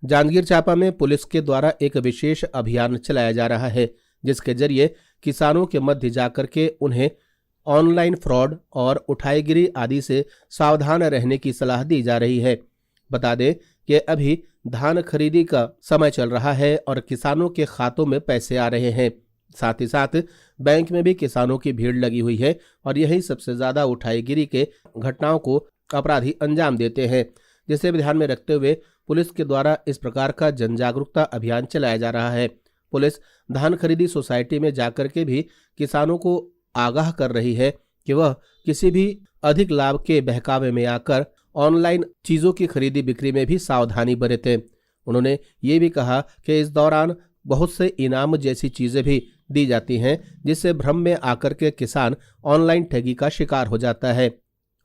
जांजगीर चांपा में पुलिस के द्वारा एक विशेष अभियान चलाया जा रहा है, जिसके जरिए किसानों के मध्य जाकर के उन्हें ऑनलाइन फ्रॉड और उठाईगिरी आदि से सावधान रहने की सलाह दी जा रही है। बता दें कि अभी धान खरीदी का समय चल रहा है और किसानों के खातों में पैसे आ रहे हैं। साथ ही साथ बैंक में भी किसानों की भीड़ लगी हुई है और यही सबसे ज्यादा उठाईगिरी के घटनाओं को अपराधी अंजाम देते हैं, जिसे ध्यान में रखते हुए पुलिस के द्वारा इस प्रकार का जन जागरूकता अभियान चलाया जा रहा है। पुलिस धान खरीदी सोसाइटी में जाकर के भी किसानों को आगाह कर रही है कि वह किसी भी अधिक लाभ के बहकावे में आकर ऑनलाइन चीजों की खरीदी बिक्री में भी सावधानी बरतें। उन्होंने ये भी कहा कि इस दौरान बहुत से इनाम जैसी चीजें भी दी जाती हैं, जिससे भ्रम में आकर के किसान ऑनलाइन ठगी का शिकार हो जाता है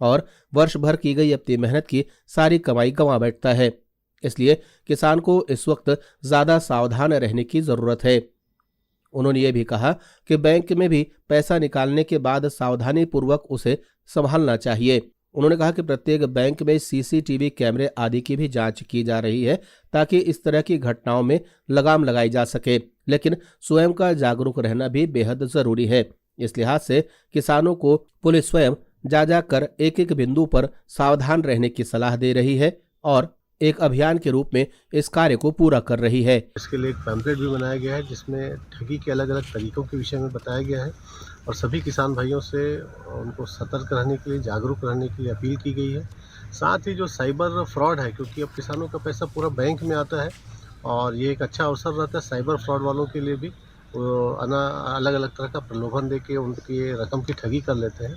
और वर्ष भर की गई अपनी मेहनत की सारी कमाई गंवा बैठता है। इसलिए किसान को इस वक्त ज्यादा सावधान रहने की जरूरत है। उन्होंने ये भी कहा कि बैंक में भी पैसा निकालने के बाद सावधानी पूर्वक उसे संभालना चाहिए। उन्होंने कहा कि प्रत्येक बैंक में सीसीटीवी कैमरे आदि की भी जांच की जा रही है, ताकि इस तरह की घटनाओं में लगाम लगाई जा सके, लेकिन स्वयं का जागरूक रहना भी बेहद जरूरी है। इस लिहाज से किसानों को पुलिस स्वयं जा जाकर एक एक बिंदु पर सावधान रहने की सलाह दे रही है और एक अभियान के रूप में इस कार्य को पूरा कर रही है। इसके लिए एक पैम्पलेट भी बनाया गया है, जिसमें ठगी के अलग अलग तरीकों के विषय में बताया गया है और सभी किसान भाइयों से उनको सतर्क रहने के लिए, जागरूक रहने के लिए अपील की गई है। साथ ही जो साइबर फ्रॉड है, क्योंकि अब किसानों का पैसा पूरा बैंक में आता है और ये एक अच्छा अवसर रहता है साइबर फ्रॉड वालों के लिए भी। वो अलग अलग तरह का प्रलोभन दे के उनकी रकम की ठगी कर लेते हैं,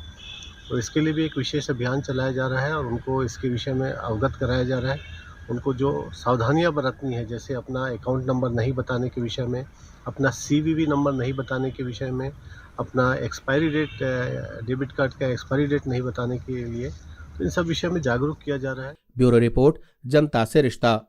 तो इसके लिए भी एक विशेष अभियान चलाया जा रहा है और उनको इसके विषय में अवगत कराया जा रहा है। उनको जो सावधानियां बरतनी है, जैसे अपना अकाउंट नंबर नहीं बताने के विषय में, अपना सीवीवी नंबर नहीं बताने के विषय में, अपना एक्सपायरी डेट, डेबिट कार्ड का एक्सपायरी डेट नहीं बताने के लिए, तो इन सब विषय में जागरूक किया जा रहा है। ब्यूरो रिपोर्ट, जनता से रिश्ता।